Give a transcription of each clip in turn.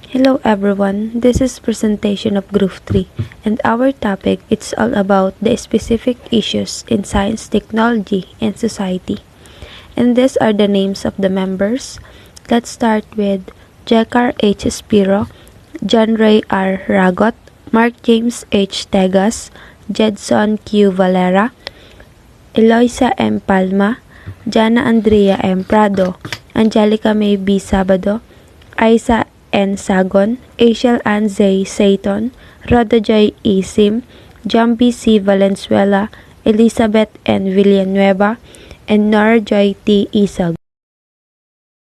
Hello everyone, this is presentation of Group 3 and our topic it's all about the specific issues in science, technology, and society. And these are the names of the members. Let's start with Jekar H. Spiro, John Ray R. Ragot, Mark James H. Tegas, Jedson Q. Valera, Eloisa M. Palma, Jana Andrea M. Prado, Angelica May B. Sabado, Isa N. Sagon, Asiel Ann Zay Sayton, Rodojoy E. Sim, Jambi C. Valenzuela, Elizabeth N. Villanueva, and Norjoy T. Isag.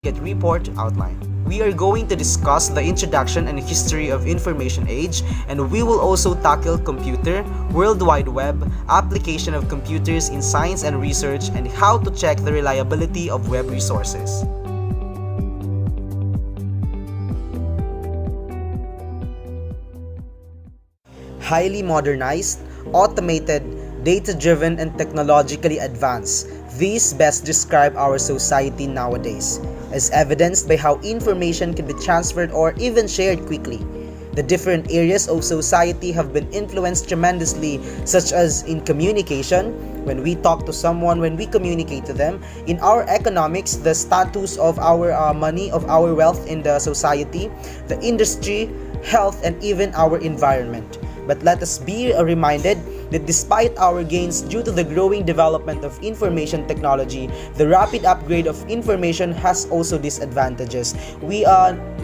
Report outline. We are going to discuss the introduction and history of information age, and we will also tackle computer, World Wide Web, application of computers in science and research, and how to check the reliability of web resources. Highly modernized, automated, data-driven, and technologically advanced. These best describe our society nowadays, as evidenced by how information can be transferred or even shared quickly. The different areas of society have been influenced tremendously, such as in communication, when we talk to someone, when we communicate to them, in our economics, the status of our money, of our wealth in the society, the industry, health, and even our environment. But let us be reminded that despite our gains due to the growing development of information technology, the rapid upgrade of information has also disadvantages. We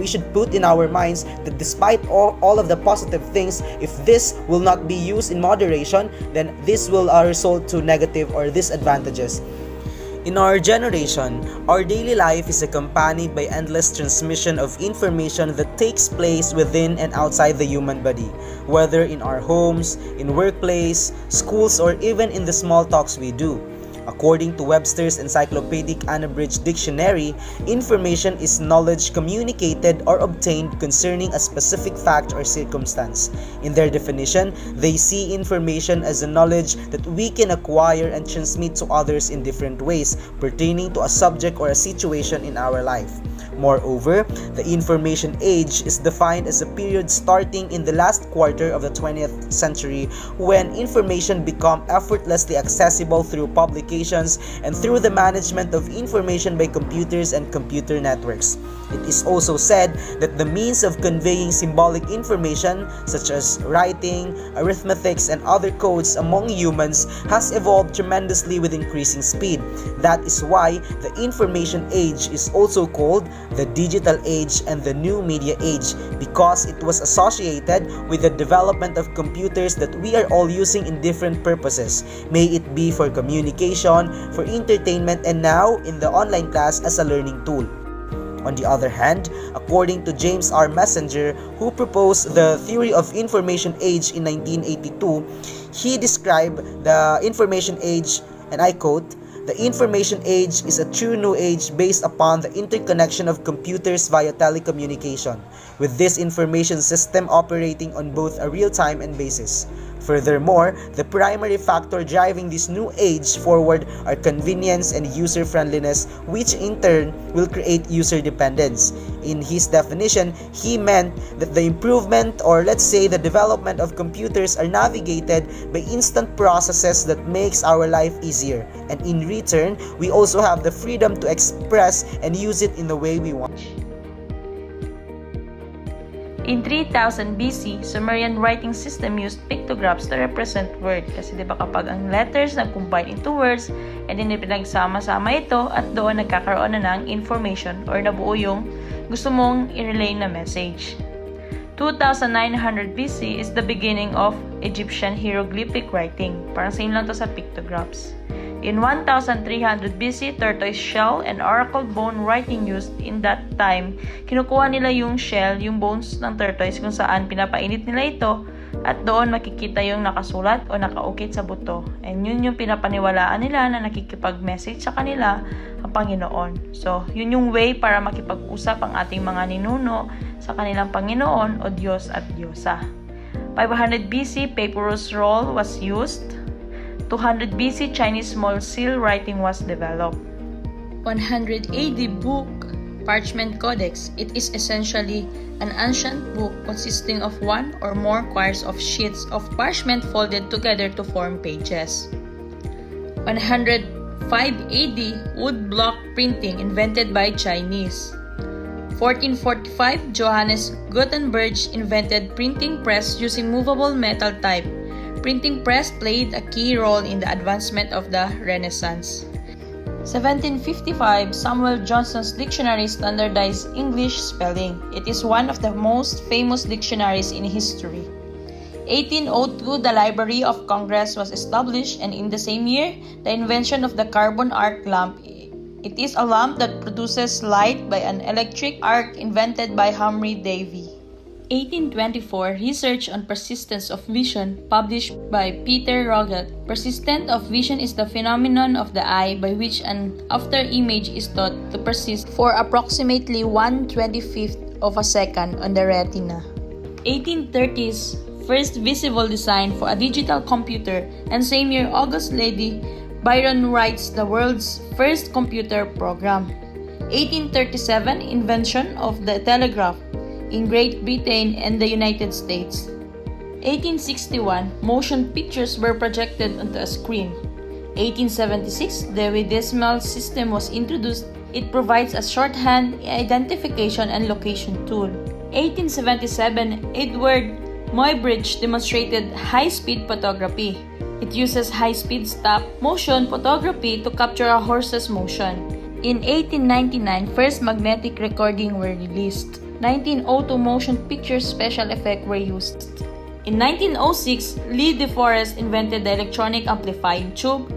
should put in our minds that despite all of the positive things, if this will not be used in moderation, then this will result to negative or disadvantages. In our generation, our daily life is accompanied by endless transmission of information that takes place within and outside the human body, whether in our homes, in workplace, schools, or even in the small talks we do. According to Webster's Encyclopedic Unabridged Dictionary, information is knowledge communicated or obtained concerning a specific fact or circumstance. In their definition, they see information as a knowledge that we can acquire and transmit to others in different ways pertaining to a subject or a situation in our life. Moreover, the information age is defined as a period starting in the last quarter of the 20th century when information became effortlessly accessible through publications and through the management of information by computers and computer networks. It is also said that the means of conveying symbolic information, such as writing, arithmetics, and other codes among humans, has evolved tremendously with increasing speed. That is why the information age is also called the digital age and the new media age, because it was associated with the development of computers that we are all using in different purposes, may it be for communication, for entertainment, and now in the online class as a learning tool. On the other hand, according to James R. Messenger, who proposed the theory of information age in 1982, he described the information age, and I quote, "The information age is a true new age based upon the interconnection of computers via telecommunication, with this information system operating on both a real-time and basis. Furthermore, the primary factor driving this new age forward are convenience and user-friendliness, which in turn will create user dependence." In his definition, he meant that the improvement, or let's say the development of computers, are navigated by instant processes that makes our life easier, and in return, we also have the freedom to express and use it in the way we want. In 3000 BC, Sumerian writing system used pictographs to represent word. Kasi diba kapag ang letters nag-combine into words, and then pinagsama-sama ito at doon nagkakaroon na ng information or nabuo yung gusto mong i-relay na message. 2900 BC is the beginning of Egyptian hieroglyphic writing. Parang same lang to sa pictographs. In 1300 BC, tortoise shell and oracle bone writing used in that time. Kinukuha nila yung shell, yung bones ng tortoise kung saan pinapainit nila ito at doon makikita yung nakasulat o nakaukit sa buto. And yun yung pinapaniwalaan nila na nakikipag-message sa kanila ang Panginoon. So, yun yung way para makipag-usap ang ating mga ninuno sa kanilang Panginoon o Diyos at Diyosa. 500 BC, papyrus roll was used. 200 BC, Chinese small seal writing was developed. 100 AD, book Parchment Codex. It is essentially an ancient book consisting of one or more quires of sheets of parchment folded together to form pages. 105 AD, wood block printing invented by Chinese. 1445, Johannes Gutenberg invented printing press using movable metal type. Printing press played a key role in the advancement of the Renaissance. 1755, Samuel Johnson's dictionary standardized English spelling. It is one of the most famous dictionaries in history. 1802, the Library of Congress was established, and in the same year, the invention of the carbon arc lamp. It is a lamp that produces light by an electric arc invented by Humphry Davy. 1824, Research on Persistence of Vision, published by Peter Roget. Persistence of vision is the phenomenon of the eye by which an after-image is thought to persist for approximately 1/25th of a second on the retina. 1830s, first visible design for a digital computer, and same year August Lady Byron writes the world's first computer program. 1837, invention of the telegraph in Great Britain and the United States. 1861, motion pictures were projected onto a screen. 1876, the decimal system was introduced. It provides a shorthand identification and location tool. 1877, Edward Muybridge demonstrated high-speed photography. It uses high-speed stop-motion photography to capture a horse's motion. In 1899, first magnetic recording were released. 1902, motion picture special effects were used. In 1906, Lee De Forest invented the electronic amplifying tube.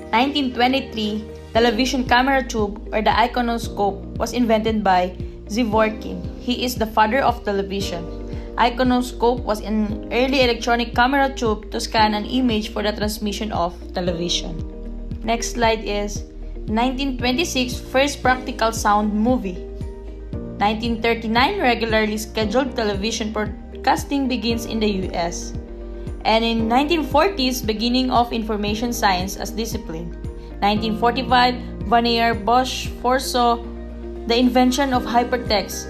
1923, television camera tube, or the iconoscope, was invented by Zworykin. He is the father of television. Iconoscope was an early electronic camera tube to scan an image for the transmission of television. Next slide is 1926, first practical sound movie. 1939, regularly scheduled television broadcasting begins in the US. And in 1940s, beginning of information science as discipline. 1945, Vannevar Bush foresaw the invention of hypertext.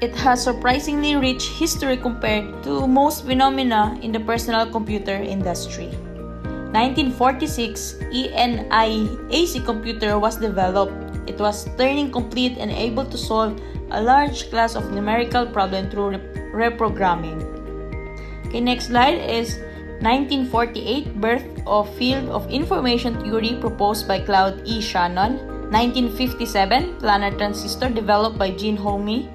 It has surprisingly rich history compared to most phenomena in the personal computer industry. 1946, ENIAC computer was developed. It was Turing complete and able to solve a large class of numerical problems through reprogramming. Okay, next slide is 1948, birth of field of information theory proposed by Claude E. Shannon. 1957, planar transistor developed by Gene Homey.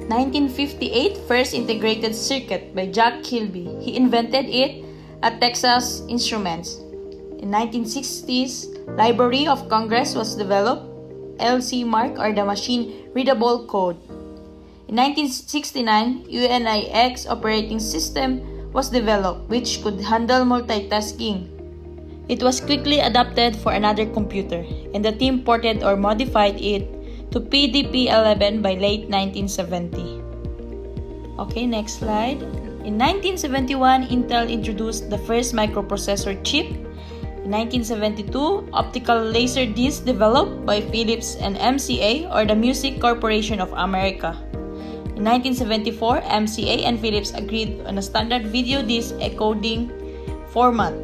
1958, first integrated circuit by Jack Kilby. He invented it at Texas Instruments. In 1960s, Library of Congress was developed, LC Mark, or the machine readable code. In 1969, UNIX operating system was developed, which could handle multitasking. It was quickly adapted for another computer, and the team ported or modified it to PDP-11 by late 1970. Okay, next slide. In 1971, Intel introduced the first microprocessor chip. In 1972, optical laser disc developed by Philips and MCA, or the Music Corporation of America. In 1974, MCA and Philips agreed on a standard video disc encoding format.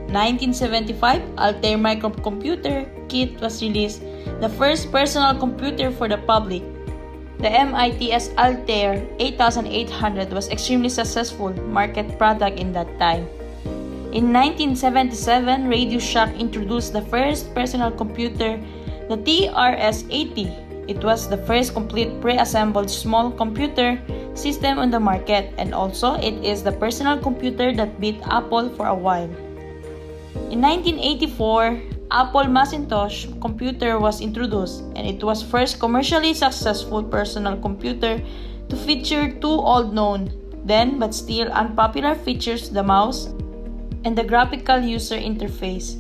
1975, Altair microcomputer kit was released, the first personal computer for the public. The MIT's Altair 8800 was extremely successful market product in that time. In 1977, Radio Shack introduced the first personal computer, the TRS-80. It was the first complete pre-assembled small computer system on the market, and also it is the personal computer that beat Apple for a while. In 1984, Apple Macintosh computer was introduced, and it was first commercially successful personal computer to feature two old-known, then but still unpopular features, the mouse and the graphical user interface,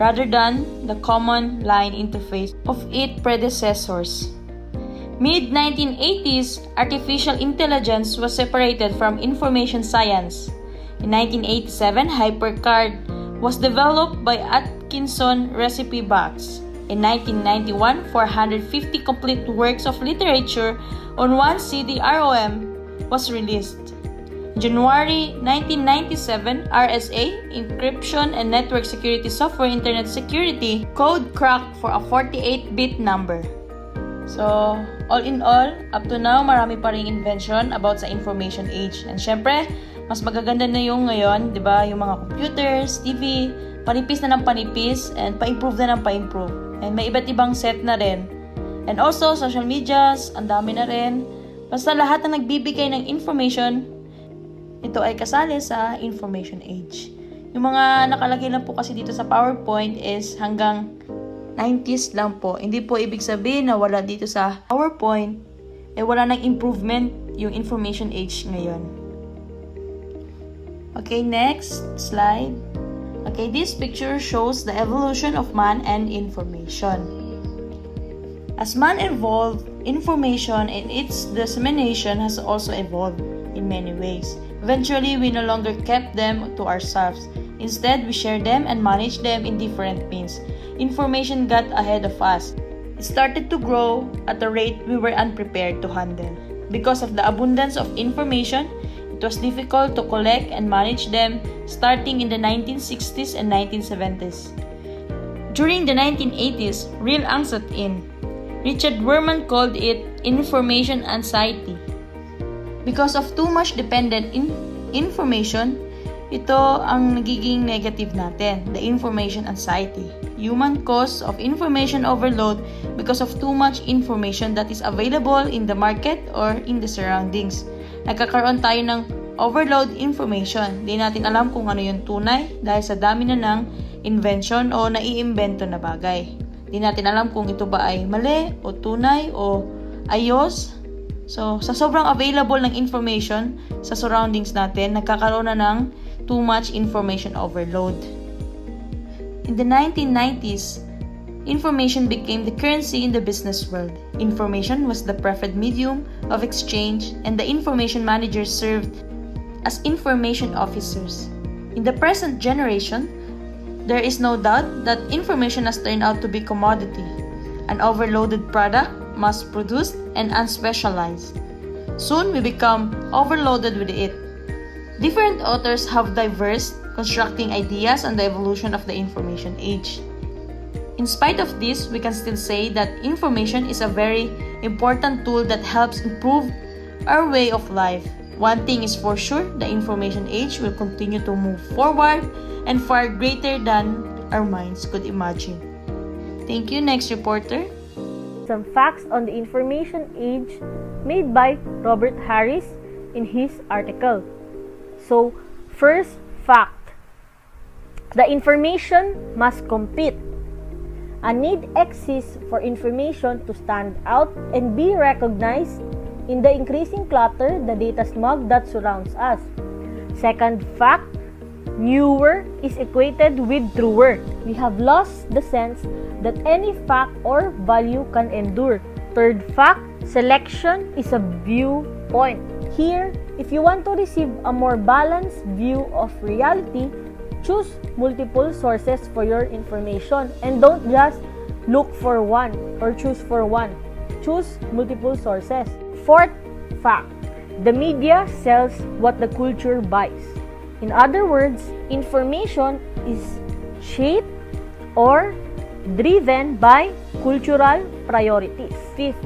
rather than the common line interface of its predecessors. Mid-1980s, artificial intelligence was separated from information science. In 1987, HyperCard was developed by Atkinson Recipe Box. In 1991, 450 complete works of literature on one CD-ROM was released. January 1997, RSA, Encryption and Network Security Software Internet Security, code cracked for a 48-bit number. So, all in all, up to now, marami pa ring invention about sa information age. And syempre, mas magaganda na yung ngayon, di ba? Yung mga computers, TV, panipis na ng panipis, and pa-improve na ng pa-improve. And may iba't ibang set na rin. And also, social medias, ang dami na rin. Basta lahat na nagbibigay ng information, ito ay kasali sa information age. Yung mga nakalagay lang po kasi dito sa PowerPoint is hanggang 90s lang po. Hindi po ibig sabihin na wala dito sa PowerPoint, wala nang improvement yung information age ngayon. Okay, next slide. Okay, this picture shows the evolution of man and information. As man evolved, information and its dissemination has also evolved in many ways. Eventually, we no longer kept them to ourselves. Instead, we share them and manage them in different means. Information got ahead of us. It started to grow at a rate we were unprepared to handle. Because of the abundance of information, it was difficult to collect and manage them starting in the 1960s and 1970s. During the 1980s, real angst set in. Richard Wurman called it information anxiety. Because of too much dependent information, ito ang nagiging negative natin, the information anxiety. Human cause of information overload because of too much information that is available in the market or in the surroundings. Nagkakaroon tayo ng overload information. Di natin alam kung ano yung tunay dahil sa dami na ng invention o naiimbento na bagay. Di natin alam kung ito ba ay mali o tunay o ayos. So, sa sobrang available ng information sa surroundings natin, nagkakaroon na ng too much information overload. In the 1990s, information became the currency in the business world. Information was the preferred medium of exchange, and the information managers served as information officers. In the present generation, there is no doubt that information has turned out to be commodity, an overloaded product, mass-produced, and unspecialized. Soon, we become overloaded with it. Different authors have diverse, constructing ideas on the evolution of the information age. In spite of this, we can still say that information is a very important tool that helps improve our way of life. One thing is for sure, the information age will continue to move forward and far greater than our minds could imagine. Thank you. Next reporter. Some facts on the information age made by Robert Harris in his article. So, first fact, the information must compete. A need exists for information to stand out and be recognized in the increasing clutter, the data smog that surrounds us. Second fact, newer is equated with truer. We have lost the sense that any fact or value can endure. Third fact, selection is a viewpoint. Here, if you want to receive a more balanced view of reality, choose multiple sources for your information and don't just look for one or choose for one. Choose multiple sources. Fourth fact, the media sells what the culture buys. In other words, information is shaped or driven by cultural priorities. Fifth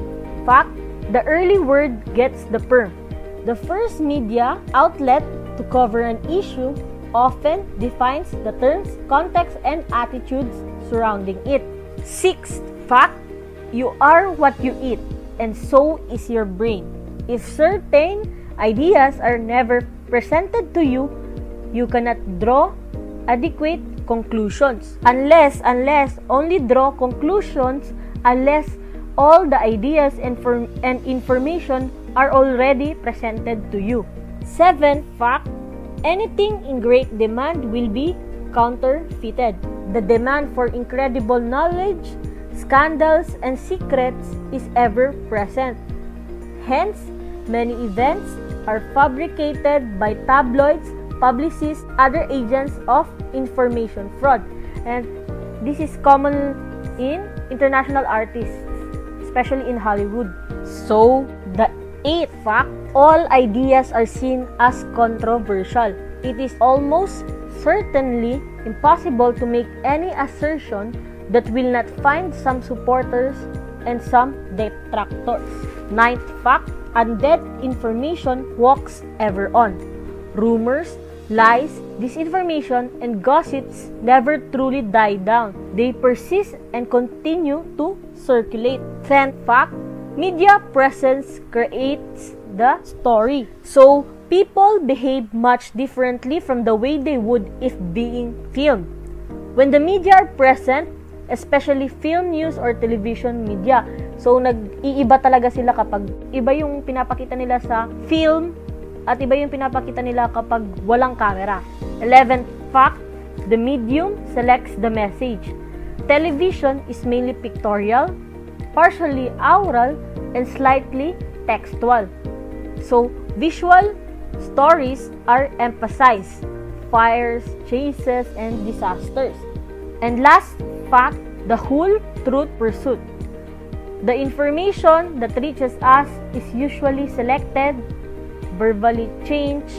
fact, the early word gets the perm. The first media outlet to cover an issue often defines the terms, context, and attitudes surrounding it. Sixth fact, you are what you eat, and so is your brain. If certain ideas are never presented to you, you cannot draw adequate conclusions. Unless only draw conclusions unless all the ideas and information are already presented to you. Seventh fact, anything in great demand will be counterfeited. The demand for incredible knowledge, scandals, and secrets is ever present. Hence, many events are fabricated by tabloids, publicists, other agents of information fraud. And this is common in international artists, especially in Hollywood. So, the 8th fact, all ideas are seen as controversial. It is almost certainly impossible to make any assertion that will not find some supporters and some detractors. 9th fact, undead information walks ever on. Rumors, lies, disinformation, and gossips never truly die down. They persist and continue to circulate. 10th fact, media presence creates the story. So, people behave much differently from the way they would if being filmed. When the media are present, especially film news or television media, so nag-iiba talaga sila kapag iba yung pinapakita nila sa film at iba yung pinapakita nila kapag walang camera. 11th fact, the medium selects the message. Television is mainly pictorial, partially oral, and slightly textual. So, visual stories are emphasized. Fires, chases, and disasters. And last fact, the whole truth pursuit. The information that reaches us is usually selected, verbally changed,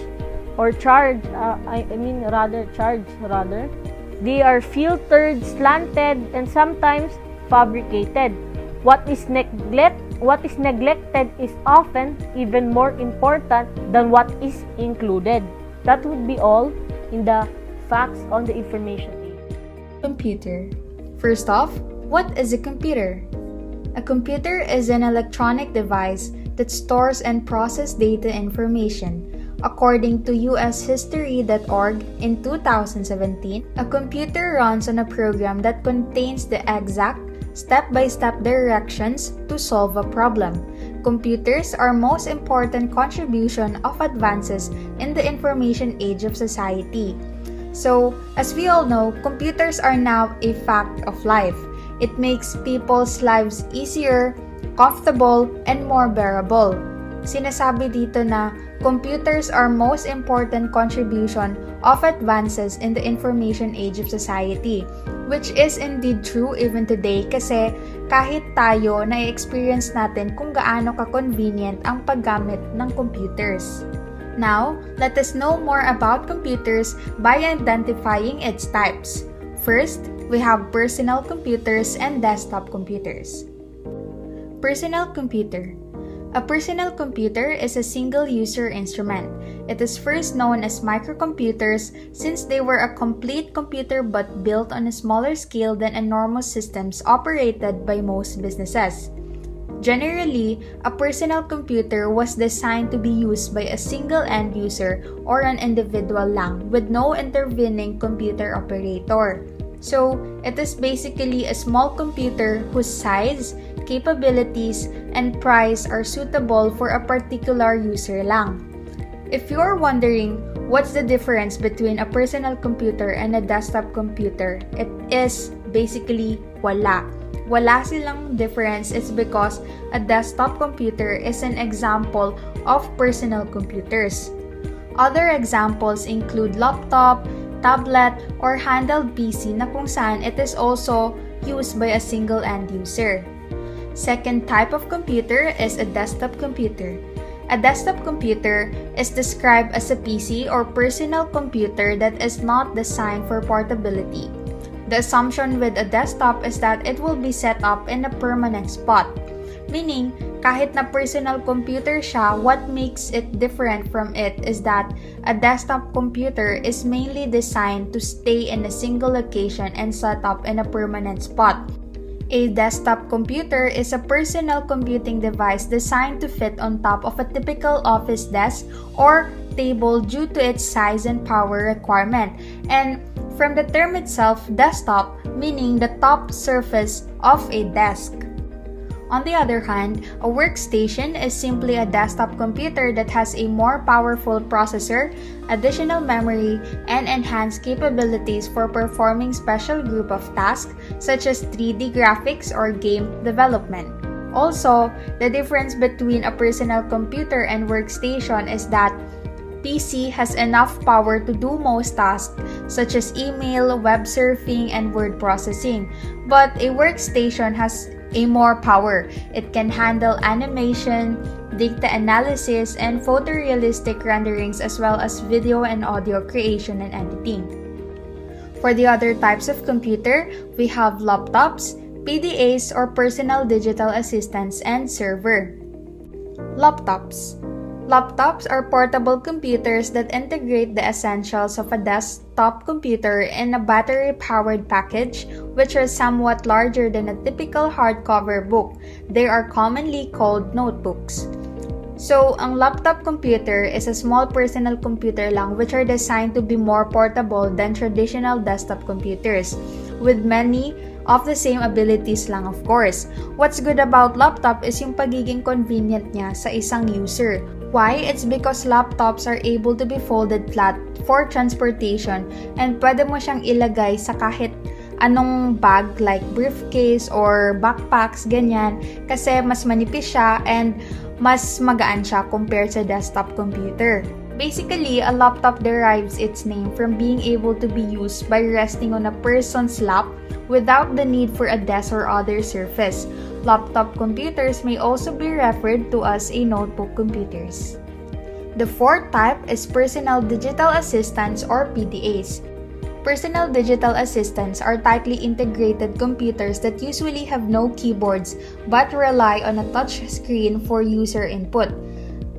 or charged. They are filtered, slanted, and sometimes fabricated. What is neglected is often even more important than what is included. That would be all in the facts on the information age. Computer. First off, what is a computer? A computer is an electronic device that stores and processes data information. According to ushistory.org in 2017, a computer runs on a program that contains the exact step-by-step directions to solve a problem. Computers are most important contribution of advances in the information age of society. So, as we all know, computers are now a fact of life. It makes people's lives easier, comfortable, and more bearable. Sinasabi dito na computers are most important contribution of advances in the information age of society, which is indeed true even today kasi kahit tayo na-experience natin kung gaano ka-convenient ang paggamit ng computers. Now, let us know more about computers by identifying its types. First, we have personal computers and desktop computers. Personal computer. A personal computer is a single-user instrument. It is first known as microcomputers since they were a complete computer but built on a smaller scale than enormous systems operated by most businesses. Generally, a personal computer was designed to be used by a single end user or an individual lang with no intervening computer operator. So, it is basically a small computer whose size, capabilities, and price are suitable for a particular user lang. If you're wondering what's the difference between a personal computer and a desktop computer, it is basically wala. Wala silang difference is because a desktop computer is an example of personal computers. Other examples include laptop, tablet, or handheld PC na kung saan it is also used by a single end user. Second type of computer is a desktop computer. A desktop computer is described as a PC or personal computer that is not designed for portability. The assumption with a desktop is that it will be set up in a permanent spot. Meaning, kahit na personal computer siya, what makes it different from it is that a desktop computer is mainly designed to stay in a single location and set up in a permanent spot. A desktop computer is a personal computing device designed to fit on top of a typical office desk or table due to its size and power requirement. And from the term itself, desktop, meaning the top surface of a desk. On the other hand, a workstation is simply a desktop computer that has a more powerful processor, additional memory, and enhanced capabilities for performing special group of tasks such as 3D graphics or game development. Also, the difference between a personal computer and workstation is that PC has enough power to do most tasks such as email, web surfing, and word processing. But a workstation has a more power. It can handle animation, data analysis, and photorealistic renderings as well as video and audio creation and editing. For the other types of computer, we have laptops, PDAs or personal digital assistants, and server. Laptops. Laptops are portable computers that integrate the essentials of a desktop computer in a battery-powered package, which are somewhat larger than a typical hardcover book. They are commonly called notebooks. So, ang laptop computer is a small personal computer lang which are designed to be more portable than traditional desktop computers, with many of the same abilities lang of course. What's good about laptop is yung pagiging convenient niya sa isang user. Why? It's because laptops are able to be folded flat for transportation and pwede mo siyang ilagay sa kahit anong bag like briefcase or backpacks, ganyan, kasi mas manipis siya and mas magaan siya compared sa desktop computer. Basically, a laptop derives its name from being able to be used by resting on a person's lap without the need for a desk or other surface. Laptop computers may also be referred to as a notebook computers. The fourth type is personal digital assistants or PDAs. Personal digital assistants are tightly integrated computers that usually have no keyboards but rely on a touch screen for user input.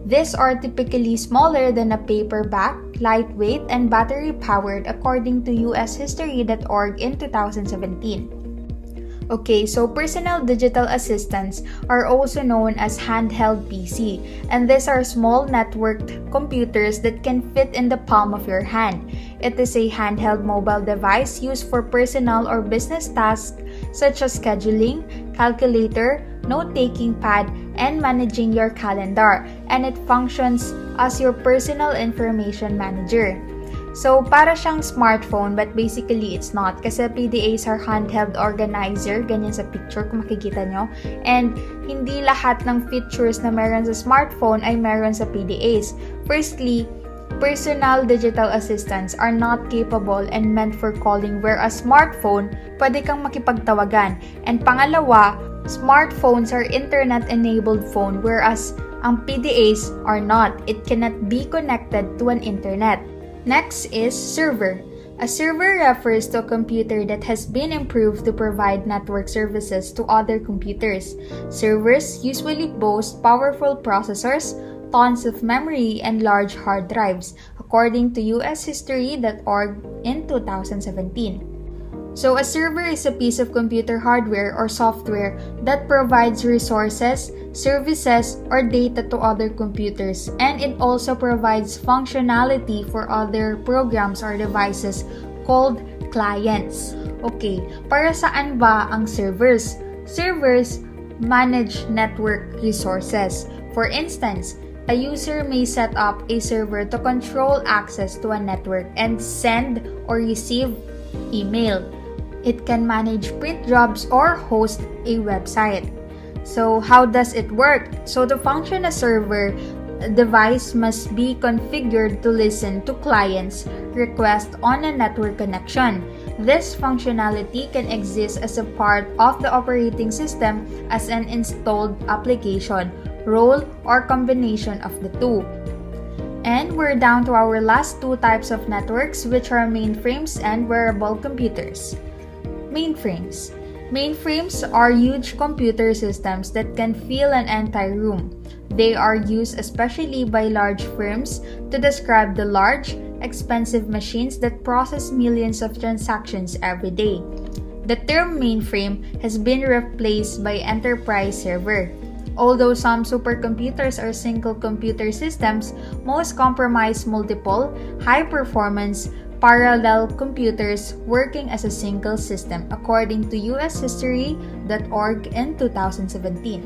These are typically smaller than a paperback, lightweight, and battery-powered according to ushistory.org in 2017. Okay, so personal digital assistants are also known as handheld PC, and these are small networked computers that can fit in the palm of your hand. It is a handheld mobile device used for personal or business tasks such as scheduling, calculator, note-taking pad, and managing your calendar, and it functions as your personal information manager. So, para siyang smartphone but basically it's not kasi PDAs are handheld organizer, ganyan sa picture kung makikita nyo. And hindi lahat ng features na meron sa smartphone ay meron sa PDAs. Firstly, personal digital assistants are not capable and meant for calling whereas smartphone, pwede kang makipagtawagan. And pangalawa, smartphones are internet-enabled phone whereas ang PDAs are not. It cannot be connected to an internet. Next is server. A server refers to a computer that has been improved to provide network services to other computers. Servers usually boast powerful processors, tons of memory, and large hard drives, according to ushistory.org in 2017. So, a server is a piece of computer hardware or software that provides resources, services, or data to other computers, and it also provides functionality for other programs or devices called clients. Okay, para saan ba ang servers? Servers manage network resources. For instance, a user may set up a server to control access to a network and send or receive email. It can manage print jobs or host a website. So, how does it work? So, to function a server, a device must be configured to listen to clients' requests on a network connection. This functionality can exist as a part of the operating system as an installed application, role, or combination of the two. And we're down to our last two types of networks, which are mainframes and wearable computers. Mainframes. Mainframes are huge computer systems that can fill an entire room. They are used especially by large firms to describe the large, expensive machines that process millions of transactions every day. The term mainframe has been replaced by enterprise server. Although some supercomputers are single computer systems, most comprise multiple, high-performance, parallel computers working as a single system, according to ushistory.org in 2017.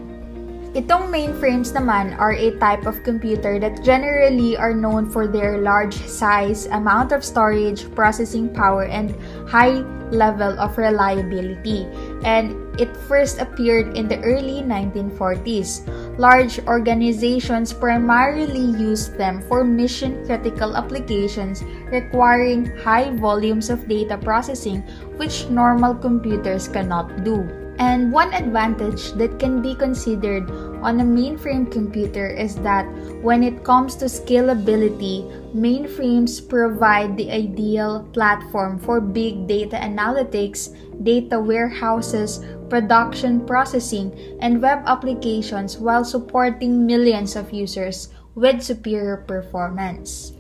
Itong mainframes naman are a type of computer that generally are known for their large size, amount of storage, processing power, and high level of reliability. And it first appeared in the early 1940s. Large organizations primarily use them for mission-critical applications requiring high volumes of data processing, which normal computers cannot do. And one advantage that can be considered on a mainframe computer is that when it comes to scalability, mainframes provide the ideal platform for big data analytics, data warehouses, production processing, and web applications while supporting millions of users with superior performance.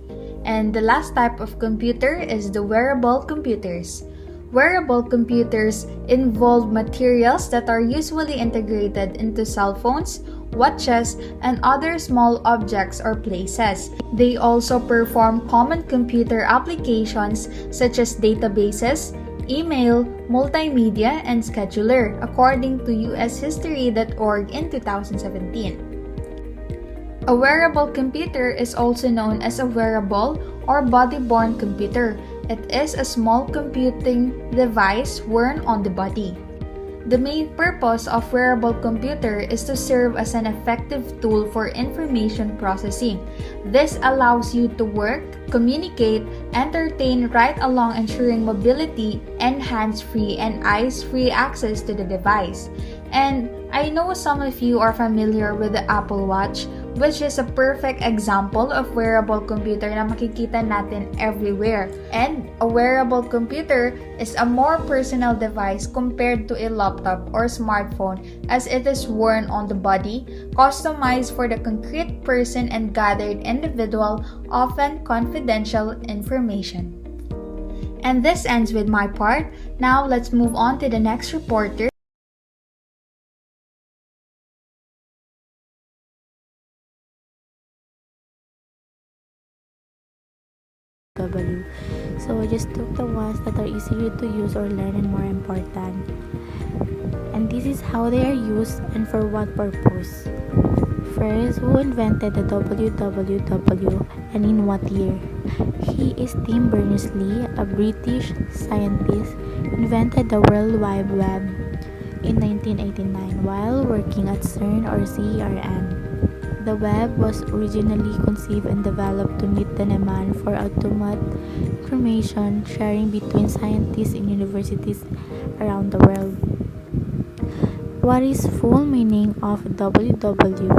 And the last type of computer is the wearable computers. Wearable computers involve materials that are usually integrated into cell phones, watches, and other small objects or places. They also perform common computer applications such as databases, email, multimedia, and scheduler, according to ushistory.org in 2017. A wearable computer is also known as a wearable or body-worn computer. It is a small computing device worn on the body. The main purpose of wearable computer is to serve as an effective tool for information processing. This allows you to work, communicate, entertain right along ensuring mobility and hands-free and eyes-free access to the device. And I know some of you are familiar with the Apple Watch, which is a perfect example of wearable computer na makikita natin everywhere. And a wearable computer is a more personal device compared to a laptop or smartphone as it is worn on the body, customized for the concrete person and gathered individual, often confidential information. And this ends with my part. Now let's move on to the next reporter. So I just took the ones that are easier to use or learn and more important. And this is how they are used and for what purpose. First, who invented the www and in what year? He is Tim Berners-Lee, a British scientist, invented the World Wide Web in 1989 while working at CERN or CERN. The web was originally conceived and developed to meet the demand for automated information sharing between scientists in universities around the world. What is full meaning of WWW?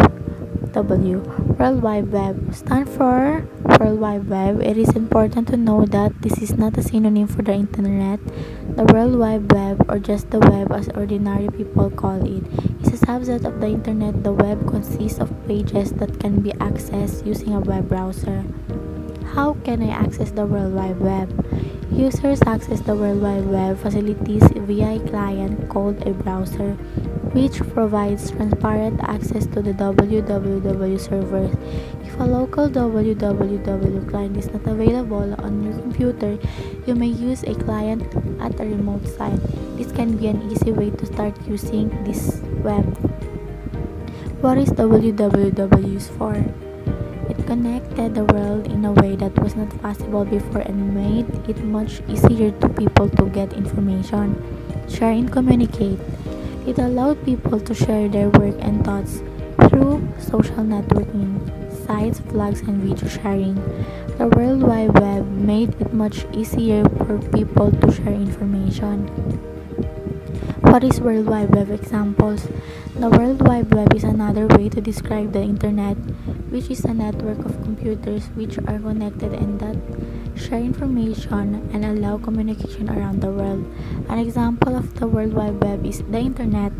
World Wide Web stand for World Wide Web. It is important to know that this is not a synonym for the internet. The World Wide Web, or just the web as ordinary people call it, is a subset of the internet. The web consists of pages that can be accessed using a web browser. How can I access the World Wide Web? Users access the World Wide Web facilities via a client called a browser, which provides transparent access to the www servers. If a local www client is not available on your computer, you may use a client at a remote site. This can be an easy way to start using this web. What is www used for? It connected the world in a way that was not possible before and made it much easier to people to get information, share and communicate. It allowed people to share their work and thoughts through social networking, sites, blogs, and video sharing. The World Wide Web made it much easier for people to share information. What is World Wide Web examples? The World Wide Web is another way to describe the internet, which is a network of computers which are connected and that share information and allow communication around the world. An example of the World Wide Web is the internet.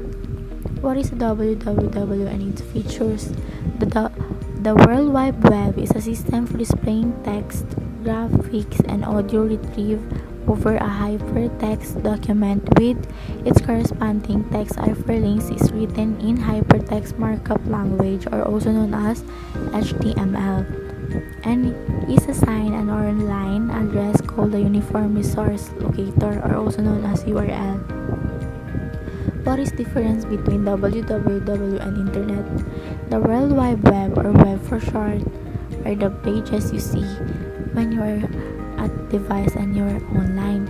What is www and its features? The World Wide Web is a system for displaying text, graphics, and audio retrieved over a hypertext document with its corresponding text hyperlinks is written in hypertext markup language, or also known as HTML, and is assigned an online address called the Uniform Resource Locator, or also known as URL. What is the difference between www and internet? The World Wide Web, or web for short, are the pages you see when you are at device and you're online.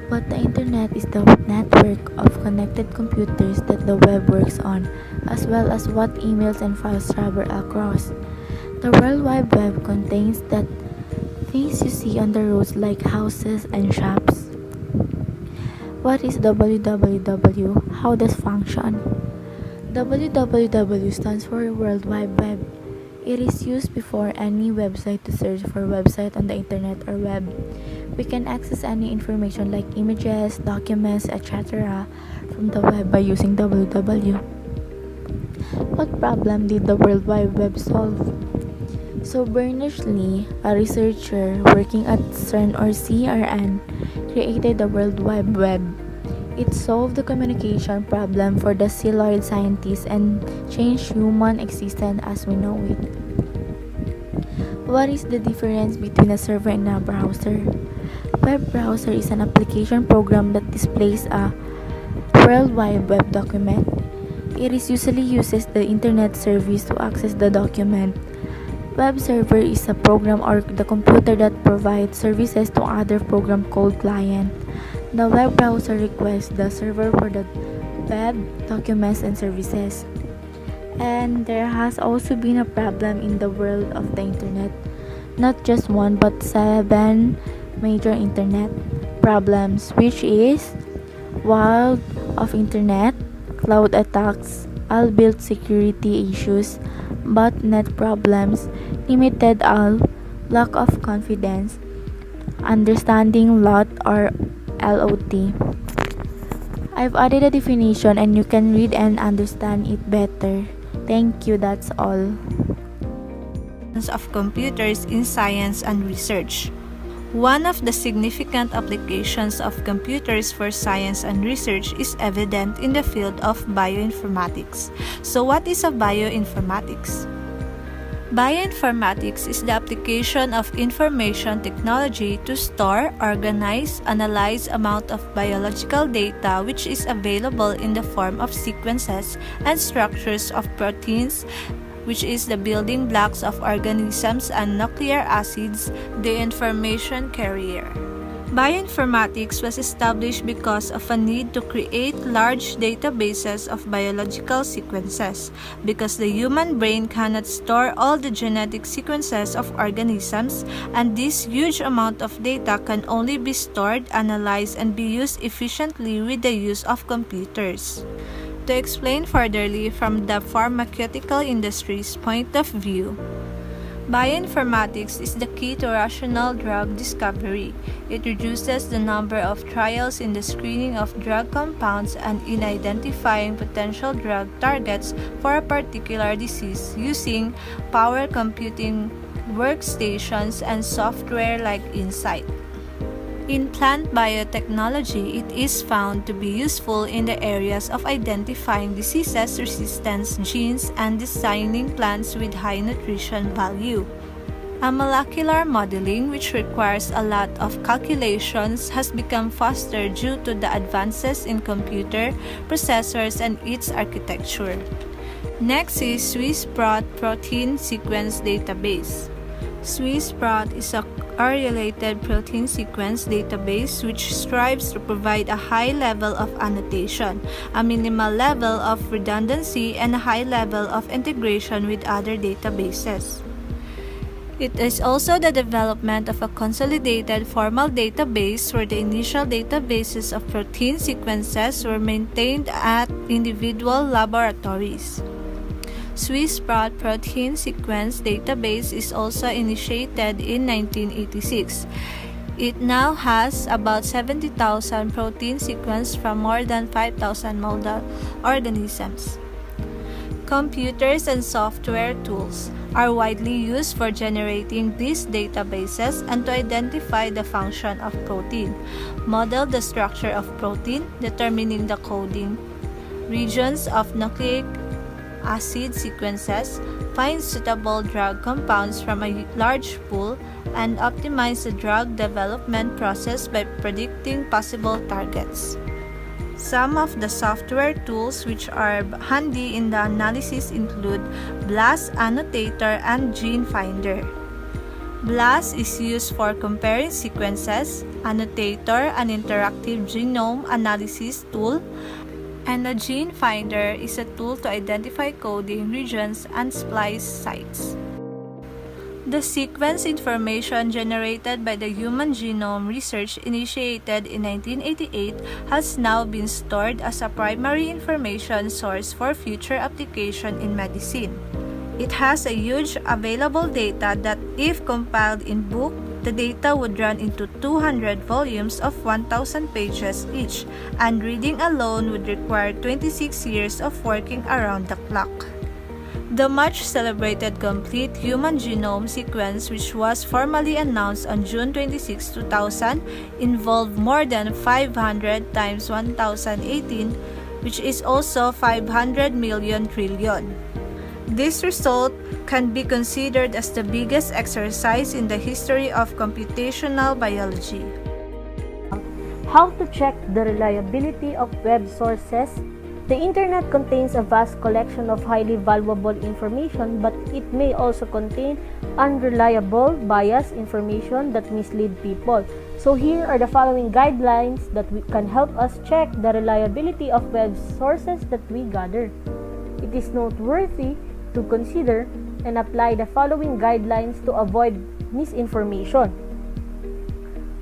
But the internet is the network of connected computers that the web works on, as well as what emails and files travel across. The World Wide Web contains that things you see on the roads like houses and shops. What is www? How does function? www stands for World Wide Web. It is used before any website to search for website on the internet or web. We can access any information like images, documents, etc. from the web by using www. What problem did the World Wide Web solve? So Berners-Lee, a researcher working at CERN or CERN, created the World Wide Web. It solved the communication problem for the celluloid scientists and changed human existence as we know it. What is the difference between a server and a browser? Web browser is an application program that displays a World Wide Web document. It usually uses the internet service to access the document. Web server is a program or the computer that provides services to other program called client. The web browser requests the server for the web documents and services. And there has also been a problem in the world of the internet. Not just one but 7 major internet problems, which is world of internet, cloud attacks, all-built security issues, botnet problems, limited all, lack of confidence, understanding lot or LOT. I've added a definition and you can read and understand it better. Thank you, that's all. Of computers in science and research. One of the significant applications of computers for science and research is evident in the field of bioinformatics. So what is a bioinformatics? Bioinformatics is the application of information technology to store, organize, analyze amount of biological data which is available in the form of sequences and structures of proteins, which is the building blocks of organisms, and nucleic acids, the information carrier. Bioinformatics was established because of a need to create large databases of biological sequences, because the human brain cannot store all the genetic sequences of organisms, and this huge amount of data can only be stored, analyzed, and be used efficiently with the use of computers. To explain furtherly from the pharmaceutical industry's point of view, bioinformatics is the key to rational drug discovery. It reduces the number of trials in the screening of drug compounds and in identifying potential drug targets for a particular disease using power computing workstations and software like Insight. In plant biotechnology, it is found to be useful in the areas of identifying diseases, resistance genes, and designing plants with high nutrition value. A molecular modeling, which requires a lot of calculations, has become faster due to the advances in computer processors and its architecture. Next is SwissProt Protein Sequence Database. SwissProt is a correlated protein sequence database which strives to provide a high level of annotation, a minimal level of redundancy, and a high level of integration with other databases. It is also the development of a consolidated formal database where the initial databases of protein sequences were maintained at individual laboratories. SwissProt Protein Sequence Database is also initiated in 1986. It now has about 70,000 protein sequences from more than 5,000 model organisms. Computers and software tools are widely used for generating these databases and to identify the function of protein, model the structure of protein, determining the coding regions of nucleic acid sequences, find suitable drug compounds from a large pool, and optimize the drug development process by predicting possible targets. Some of the software tools which are handy in the analysis include BLAST Annotator and GeneFinder. BLAST is used for comparing sequences, Annotator, an interactive genome analysis tool, and a Gene Finder is a tool to identify coding regions and splice sites. The sequence information generated by the Human Genome Research initiated in 1988 has now been stored as a primary information source for future application in medicine. It has a huge available data that, if compiled in book, the data would run into 200 volumes of 1,000 pages each, and reading alone would require 26 years of working around the clock. The much-celebrated Complete Human Genome Sequence, which was formally announced on June 26, 2000, involved more than 500 times 1018, which is also 500 million trillion. This result can be considered as the biggest exercise in the history of computational biology. How to check the reliability of web sources? The internet contains a vast collection of highly valuable information, but it may also contain unreliable, biased information that mislead people. So here are the following guidelines that can help us check the reliability of web sources that we gather. It is noteworthy to consider and apply the following guidelines to avoid misinformation.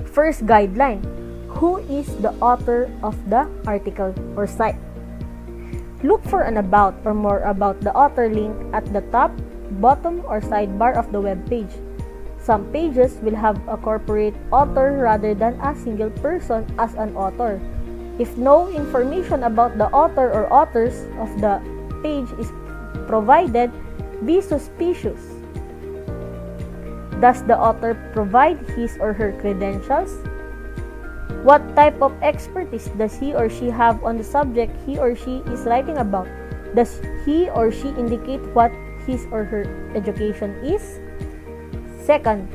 First guideline: who is the author of the article or site? Look for an about or more about the author link at the top, bottom, or sidebar of the web page. Some pages will have a corporate author rather than a single person as an author. If no information about the author or authors of the page is provided, be suspicious. Does the author provide his or her credentials? What type of expertise does he or she have on the subject he or she is writing about? Does he or she indicate what his or her education is? Second,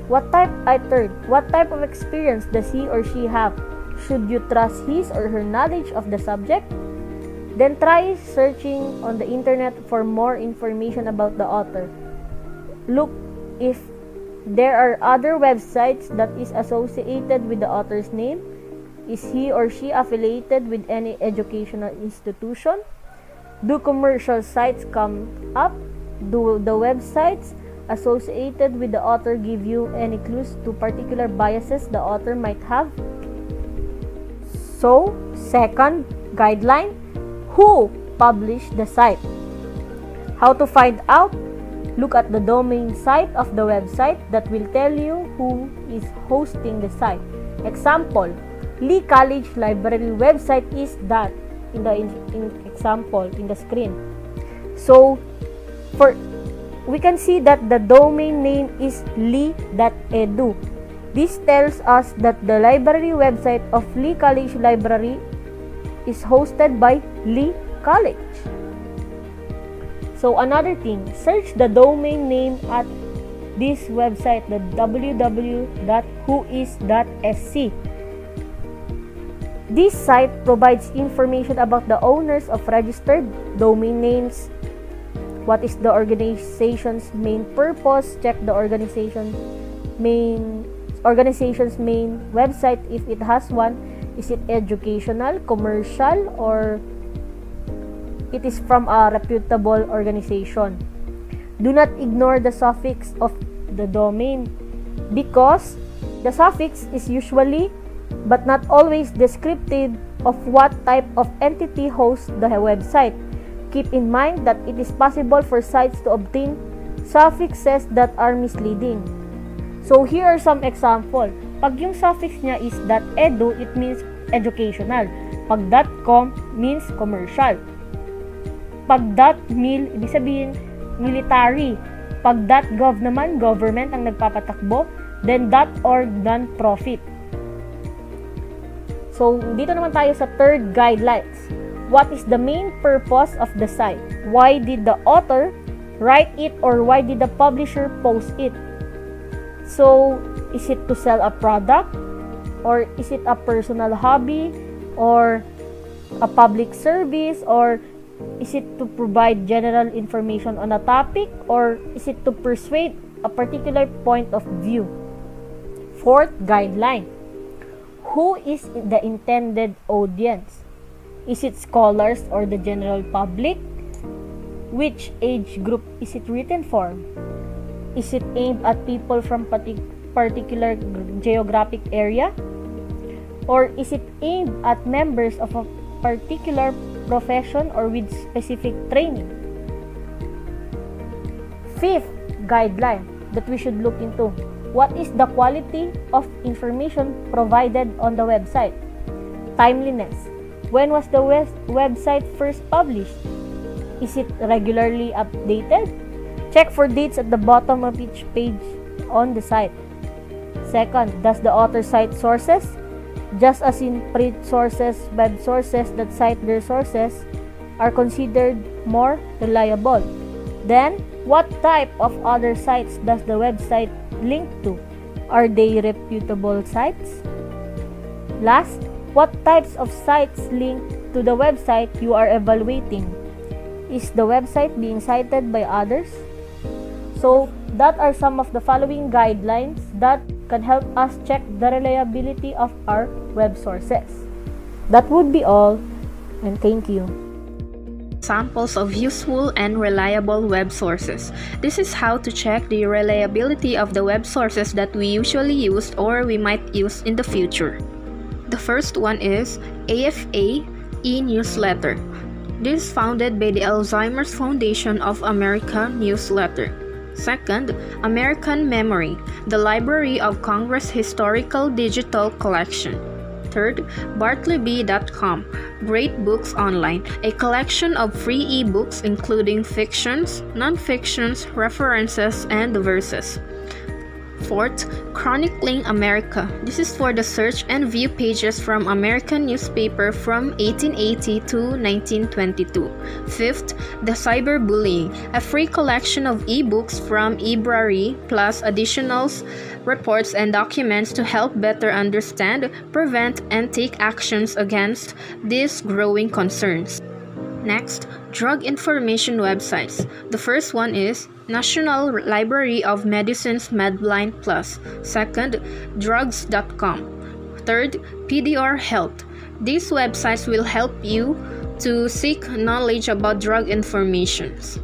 what type of experience does he or she have? Should you trust his or her knowledge of the subject? Then try searching on the internet for more information about the author. Look if there are other websites that is associated with the author's name. Is he or she affiliated with any educational institution? Do commercial sites come up? Do the websites associated with the author give you any clues to particular biases the author might have? So, second guideline: who published the site? How to find out? Look at the domain site of the website that will tell you who is hosting the site. Example, Lee College Library website is that in the example in the screen. So, we can see that the domain name is lee.edu. This tells us that the library website of Lee College Library is hosted by Lee College. So another thing, search the domain name at this website, the www.whois.sc. This site provides information about the owners of registered domain names. What is the organization's main purpose? Check the organization's main website if it has one. Is it educational, commercial, or it is from a reputable organization? Do not ignore the suffix of the domain, because the suffix is usually but not always descriptive of what type of entity hosts the website. Keep in mind that it is possible for sites to obtain suffixes that are misleading. So here are some example. Pag yung suffix niya is .edu, it means educational. Pag .com means commercial. Pag .mil, ibig sabihin military. Pag .gov naman, government ang nagpapatakbo. Then .org, non-profit. So, dito naman tayo sa third guidelines. What is the main purpose of the site? Why did the author write it, or why did the publisher post it? So, is it to sell a product? Or is it a personal hobby? Or a public service? Or is it to provide general information on a topic? Or is it to persuade a particular point of view. Fourth guideline. Who is the intended audience? Is it scholars or the general public? Which age group is it written for? Is it aimed at people from particular geographic area? Or is it aimed at members of a particular profession or with specific training? Fifth guideline that we should look into. What is the quality of information provided on the website? Timeliness. When was the website first published? Is it regularly updated? Check for dates at the bottom of each page on the site. Second, does the author cite sources? Just as in print sources, web sources that cite their sources are considered more reliable. Then, what type of other sites does the website link to? Are they reputable sites? Last, what types of sites link to the website you are evaluating? Is the website being cited by others? So, that are some of the following guidelines that can help us check the reliability of our web sources. That would be all, and thank you. Samples of useful and reliable web sources. This is how to check the reliability of the web sources that we usually use or we might use in the future. The first one is AFA e-newsletter. This is founded by the Alzheimer's Foundation of America newsletter. Second, American Memory, the Library of Congress Historical Digital Collection. Third, Bartleby.com, Great Books Online, a collection of free ebooks including fictions, non-fictions, references, and verses. Fourth, Chronicling America. This is for the search and view pages from American newspaper from 1880 to 1922. Fifth, the Cyberbullying, a free collection of ebooks from eBrary plus additional reports and documents to help better understand, prevent, and take actions against these growing concerns. Next, drug information websites. The first one is National Library of Medicine's Medline Plus. Second, drugs.com. Third, PDR Health. These websites will help you to seek knowledge about drug informations.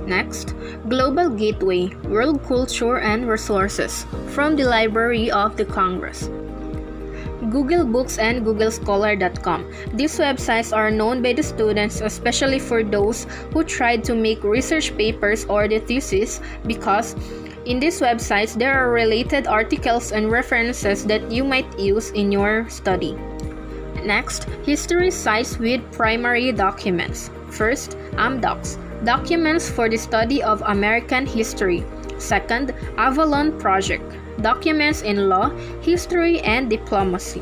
Next, Global Gateway, World Culture and Resources from the Library of the Congress. Google Books and googlescholar.com. These websites are known by the students, especially for those who tried to make research papers or the thesis, because in these websites there are related articles and references that you might use in your study. Next, history sites with primary documents. First, Amdocs, documents for the study of American history. Second, Avalon Project, documents in law, history, and diplomacy.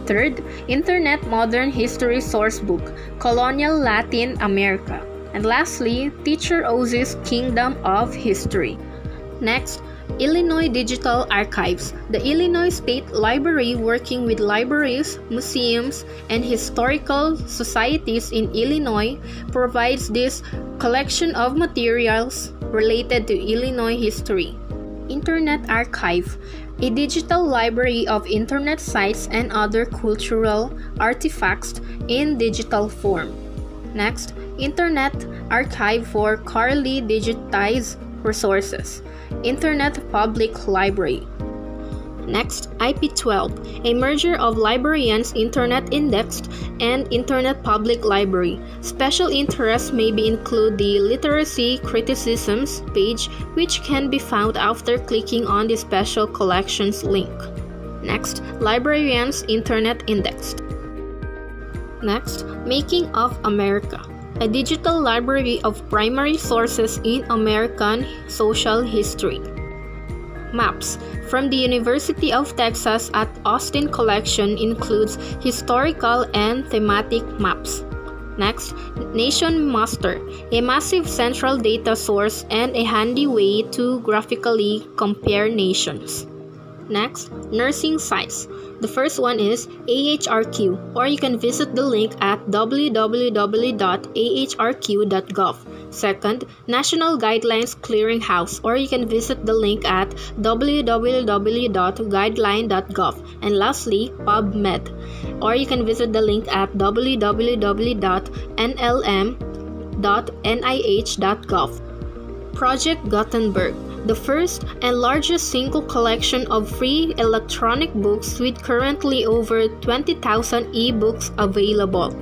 Third, Internet Modern History Sourcebook, Colonial Latin America. And lastly, Teacher Oz's Kingdom of History. Next, Illinois Digital Archives, the Illinois State Library working with libraries, museums, and historical societies in Illinois provides this collection of materials related to Illinois history. Internet Archive, a digital library of internet sites and other cultural artifacts in digital form. Next, Internet Archive for Carly digitized resources. Internet Public Library. Next, IP12, a merger of Librarians Internet Indexed and Internet Public Library. Special interests may be include the Literacy Criticisms page, which can be found after clicking on the Special Collections link. Next, Librarians Internet Indexed. Next, Making of America, a digital library of primary sources in American social history. Maps from the University of Texas at Austin collection includes historical and thematic maps. Next, Nation Master, a massive central data source and a handy way to graphically compare nations. Next, nursing sites. The first one is AHRQ, or you can visit the link at www.ahrq.gov. Second, National Guidelines Clearinghouse, or you can visit the link at www.guideline.gov. And lastly, PubMed, or you can visit the link at www.nlm.nih.gov. Project Gutenberg, the first and largest single collection of free electronic books with currently over 20,000 e-books available.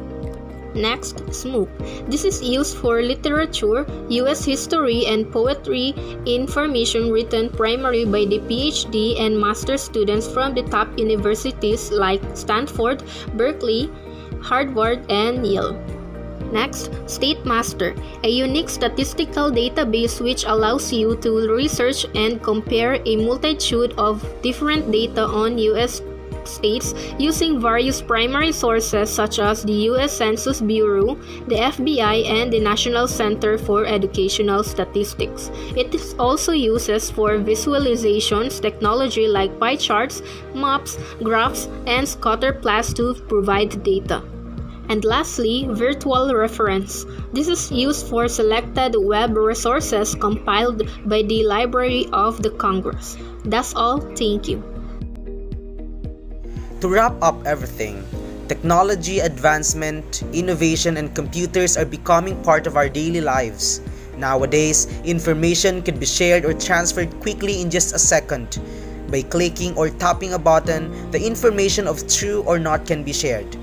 Next, SMOOP. This is used for literature, U.S. history, and poetry information written primarily by the PhD and master students from the top universities like Stanford, Berkeley, Harvard, and Yale. Next, StateMaster, a unique statistical database which allows you to research and compare a multitude of different data on U.S. states using various primary sources such as the U.S. Census Bureau, the FBI, and the National Center for Educational Statistics. It is also uses for visualizations technology like pie charts, maps, graphs, and scatterplots to provide data. And lastly, Virtual Reference. This is used for selected web resources compiled by the Library of the Congress. That's all. Thank you. To wrap up everything, technology advancement, innovation, and computers are becoming part of our daily lives. Nowadays, information can be shared or transferred quickly in just a second. By clicking or tapping a button, the information of true or not can be shared.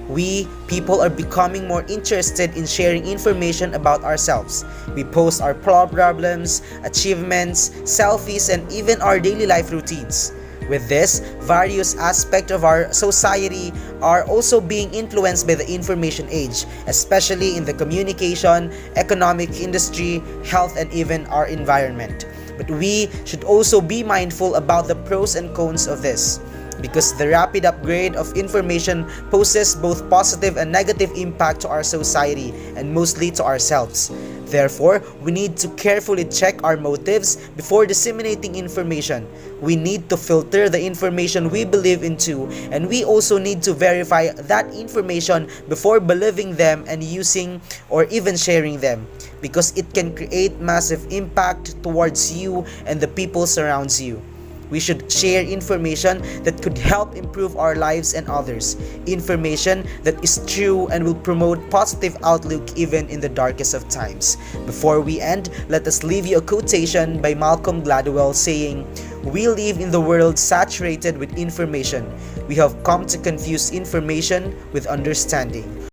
We, people, are becoming more interested in sharing information about ourselves. We post our problems, achievements, selfies, and even our daily life routines. With this, various aspects of our society are also being influenced by the information age, especially in the communication, economic industry, health, and even our environment. But we should also be mindful about the pros and cons of this, because the rapid upgrade of information poses both positive and negative impact to our society and mostly to ourselves. Therefore, we need to carefully check our motives before disseminating information. We need to filter the information we believe into, and we also need to verify that information before believing them and using or even sharing them, because it can create massive impact towards you and the people surrounds you. We should share information that could help improve our lives and others. Information that is true and will promote positive outlook even in the darkest of times. Before we end, let us leave you a quotation by Malcolm Gladwell saying, "We live in the world saturated with information. We have come to confuse information with understanding."